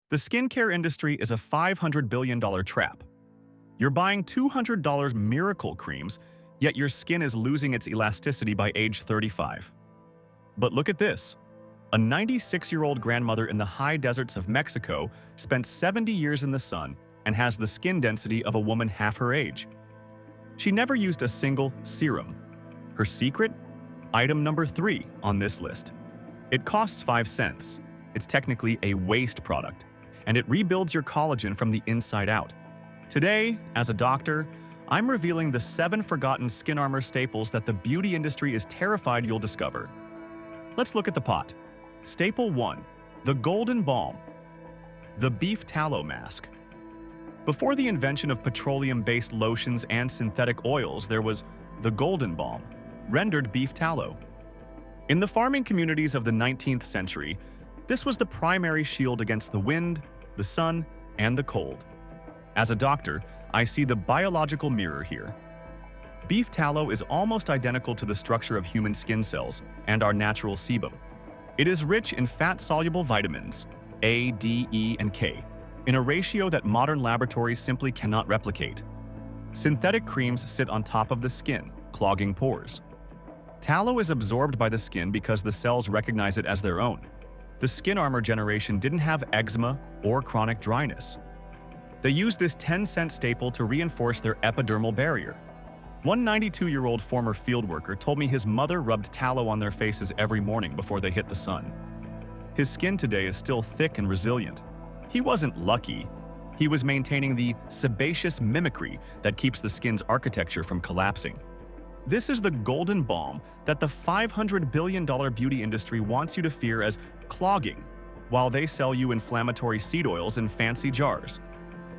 The skincare industry is a $500 billion trap. You're buying $200 miracle creams, yet your skin is losing its elasticity by age 35. But look at this. A 96-year-old grandmother in the high deserts of Mexico spent 70 years in the sun and has the skin density of a woman half her age. She never used a single serum. Her secret? Item number 3 on this list. It costs 5 cents. It's technically a waste product, and it rebuilds your collagen from the inside out. Today, as a doctor, I'm revealing the 7 forgotten skin armor staples that the beauty industry is terrified you'll discover. Let's look at the pot. Staple 1. The Golden Balm. The Beef Tallow Mask. Before the invention of petroleum-based lotions and synthetic oils, there was the Golden Balm, rendered beef tallow. In the farming communities of the 19th century, this was the primary shield against the wind, the sun, and the cold. As a doctor, I see the biological mirror here. Beef tallow is almost identical to the structure of human skin cells and our natural sebum. It is rich in fat-soluble vitamins A, D, E, and K, in a ratio that modern laboratories simply cannot replicate. Synthetic creams sit on top of the skin, clogging pores. Tallow is absorbed by the skin because the cells recognize it as their own. The skin armor generation didn't have eczema or chronic dryness. They used this 10-cent staple to reinforce their epidermal barrier. One 92-year-old former field worker told me his mother rubbed tallow on their faces every morning before they hit the sun. His skin today is still thick and resilient. He wasn't lucky. He was maintaining the sebaceous mimicry that keeps the skin's architecture from collapsing. This is the golden balm that the $500 billion beauty industry wants you to fear as clogging, while they sell you inflammatory seed oils in fancy jars.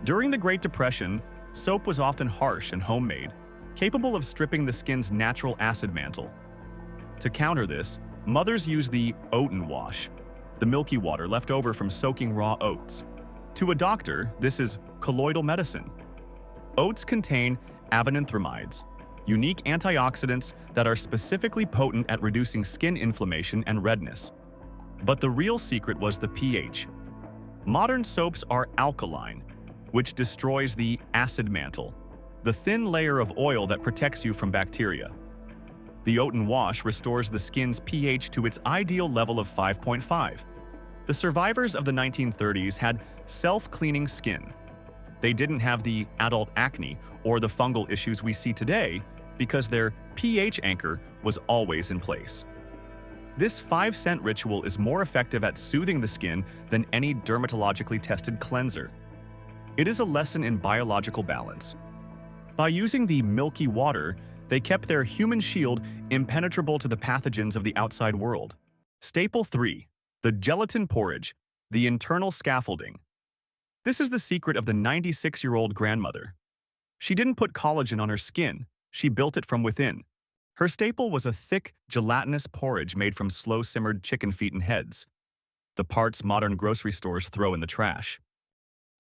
During the Great Depression, soap was often harsh and homemade, capable of stripping the skin's natural acid mantle. To counter this, mothers use the oaten wash, the milky water left over from soaking raw oats. To a doctor, this is colloidal medicine. Oats contain avenanthramides, unique antioxidants that are specifically potent at reducing skin inflammation and redness. But the real secret was the pH. Modern soaps are alkaline, which destroys the acid mantle, the thin layer of oil that protects you from bacteria. The oaten wash restores the skin's pH to its ideal level of 5.5. The survivors of the 1930s had self-cleaning skin. They didn't have the adult acne or the fungal issues we see today because their pH anchor was always in place. This 5-cent ritual is more effective at soothing the skin than any dermatologically tested cleanser. It is a lesson in biological balance. By using the milky water, they kept their human shield impenetrable to the pathogens of the outside world. Staple 3. The gelatin porridge, the internal scaffolding. This is the secret of the 96-year-old grandmother. She didn't put collagen on her skin, she built it from within. Her staple was a thick, gelatinous porridge made from slow-simmered chicken feet and heads, the parts modern grocery stores throw in the trash.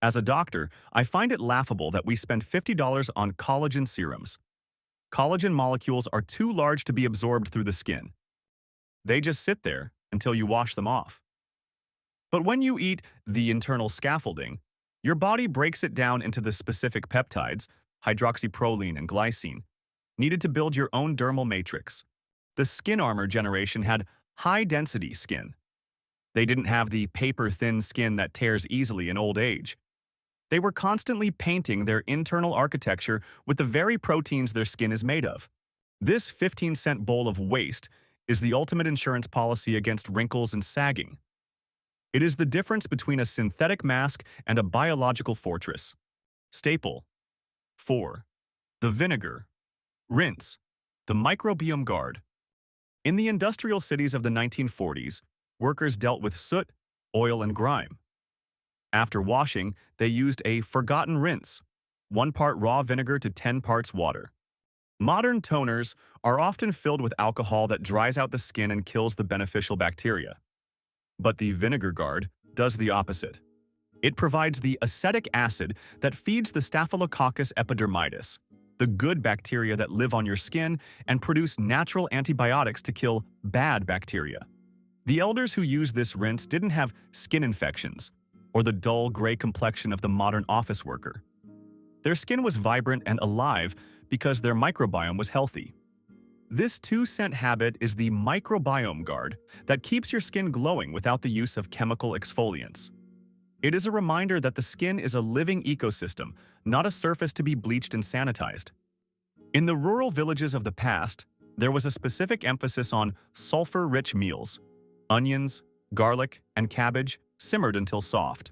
As a doctor, I find it laughable that we spend $50 on collagen serums. Collagen molecules are too large to be absorbed through the skin. They just sit there until you wash them off. But when you eat the internal scaffolding, your body breaks it down into the specific peptides, hydroxyproline and glycine, needed to build your own dermal matrix. The skin armor generation had high-density skin. They didn't have the paper-thin skin that tears easily in old age. They were constantly painting their internal architecture with the very proteins their skin is made of. This 15-cent bowl of waste is the ultimate insurance policy against wrinkles and sagging. It is the difference between a synthetic mask and a biological fortress. Staple 4. The vinegar. Rinse. The microbiome guard. In the industrial cities of the 1940s, workers dealt with soot, oil, and grime. After washing, they used a forgotten rinse, 1 part raw vinegar to 10 parts water. Modern toners are often filled with alcohol that dries out the skin and kills the beneficial bacteria. But the vinegar guard does the opposite. It provides the acetic acid that feeds the Staphylococcus epidermidis, the good bacteria that live on your skin and produce natural antibiotics to kill bad bacteria. The elders who used this rinse didn't have skin infections or the dull gray complexion of the modern office worker. Their skin was vibrant and alive because their microbiome was healthy. This 2-cent habit is the microbiome guard that keeps your skin glowing without the use of chemical exfoliants. It is a reminder that the skin is a living ecosystem, not a surface to be bleached and sanitized. In the rural villages of the past, there was a specific emphasis on sulfur-rich meals. Onions, garlic, and cabbage simmered until soft.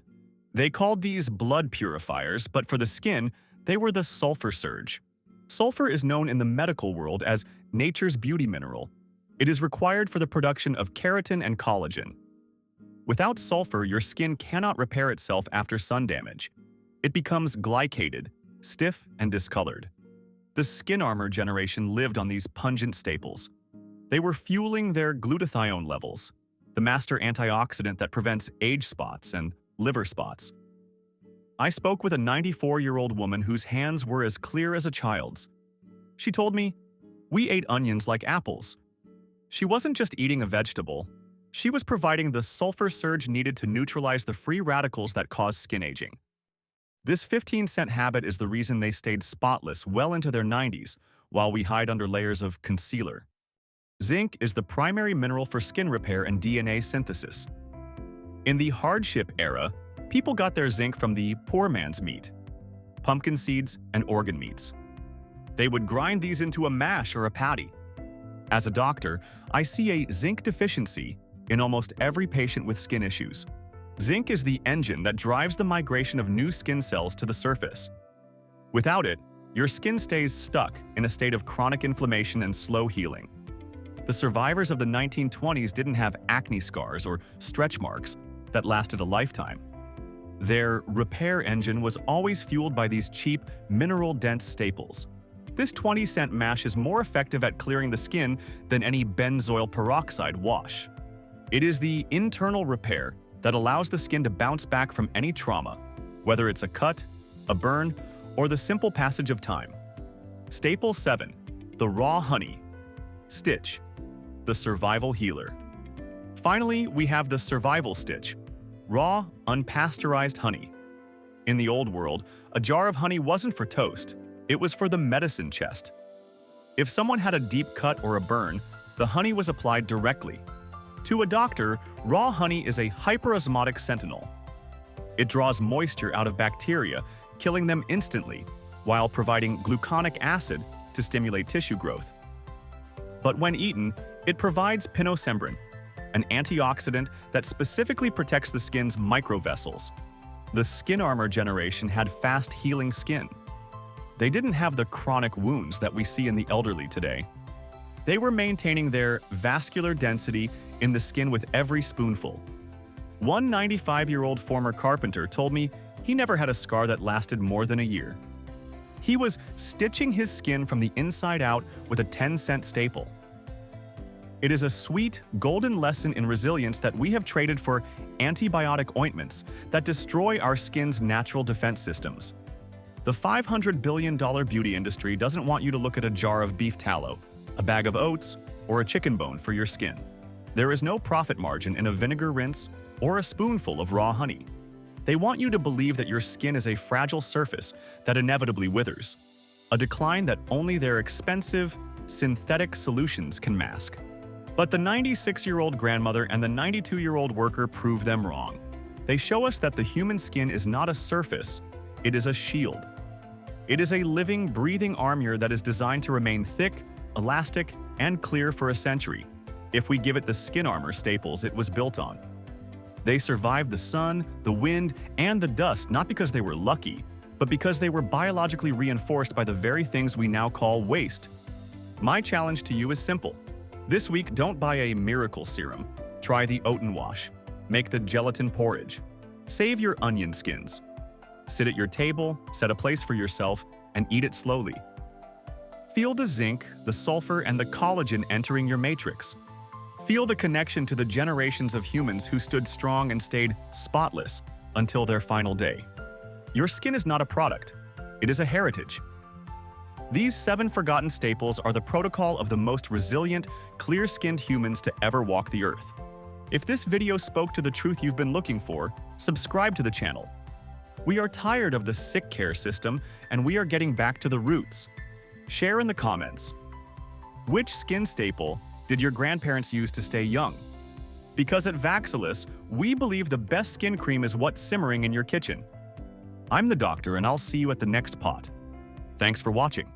They called these blood purifiers, but for the skin, they were the sulfur surge. Sulfur is known in the medical world as nature's beauty mineral. It is required for the production of keratin and collagen. Without sulfur, your skin cannot repair itself after sun damage. It becomes glycated, stiff, and discolored. The skin armor generation lived on these pungent staples. They were fueling their glutathione levels, the master antioxidant that prevents age spots and liver spots. I spoke with a 94-year-old woman whose hands were as clear as a child's. She told me, "We ate onions like apples." She wasn't just eating a vegetable. She was providing the sulfur surge needed to neutralize the free radicals that cause skin aging. This 15-cent habit is the reason they stayed spotless well into their 90s, while we hide under layers of concealer. Zinc is the primary mineral for skin repair and DNA synthesis. In the hardship era, people got their zinc from the poor man's meat, pumpkin seeds, and organ meats. They would grind these into a mash or a patty. As a doctor, I see a zinc deficiency in almost every patient with skin issues. Zinc is the engine that drives the migration of new skin cells to the surface. Without it, your skin stays stuck in a state of chronic inflammation and slow healing. The survivors of the 1920s didn't have acne scars or stretch marks that lasted a lifetime. Their repair engine was always fueled by these cheap, mineral-dense staples. This 20-cent mash is more effective at clearing the skin than any benzoyl peroxide wash. It is the internal repair that allows the skin to bounce back from any trauma, whether it's a cut, a burn, or the simple passage of time. Staple 7. The raw honey. Stitch. The survival healer. Finally, we have the survival stitch. Raw, unpasteurized honey. In the old world, a jar of honey wasn't for toast. It was for the medicine chest. If someone had a deep cut or a burn, the honey was applied directly. To a doctor, raw honey is a hyperosmotic sentinel. It draws moisture out of bacteria, killing them instantly, while providing gluconic acid to stimulate tissue growth. But when eaten, it provides pinosembrin, an antioxidant that specifically protects the skin's microvessels. The skin armor generation had fast-healing skin. They didn't have the chronic wounds that we see in the elderly today. They were maintaining their vascular density in the skin with every spoonful. One 95-year-old former carpenter told me he never had a scar that lasted more than a year. He was stitching his skin from the inside out with a 10-cent staple. It is a sweet, golden lesson in resilience that we have traded for antibiotic ointments that destroy our skin's natural defense systems. The $500 billion beauty industry doesn't want you to look at a jar of beef tallow, a bag of oats, or a chicken bone for your skin. There is no profit margin in a vinegar rinse or a spoonful of raw honey. They want you to believe that your skin is a fragile surface that inevitably withers, a decline that only their expensive, synthetic solutions can mask. But the 96-year-old grandmother and the 92-year-old worker prove them wrong. They show us that the human skin is not a surface, it is a shield. It is a living, breathing armor that is designed to remain thick, elastic, and clear for a century, if we give it the skin armor staples it was built on. They survived the sun, the wind, and the dust not because they were lucky, but because they were biologically reinforced by the very things we now call waste. My challenge to you is simple. This week, don't buy a miracle serum. Try the oat and wash. Make the gelatin porridge. Save your onion skins. Sit at your table, set a place for yourself, and eat it slowly. Feel the zinc, the sulfur, and the collagen entering your matrix. Feel the connection to the generations of humans who stood strong and stayed spotless until their final day. Your skin is not a product. It is a heritage. These 7 forgotten staples are the protocol of the most resilient, clear-skinned humans to ever walk the earth. If this video spoke to the truth you've been looking for, subscribe to the channel. We are tired of the sick care system and we are getting back to the roots. Share in the comments. Which skin staple did your grandparents use to stay young? Because at Vaxalis, we believe the best skin cream is what's simmering in your kitchen. I'm the doctor and I'll see you at the next pot. Thanks for watching.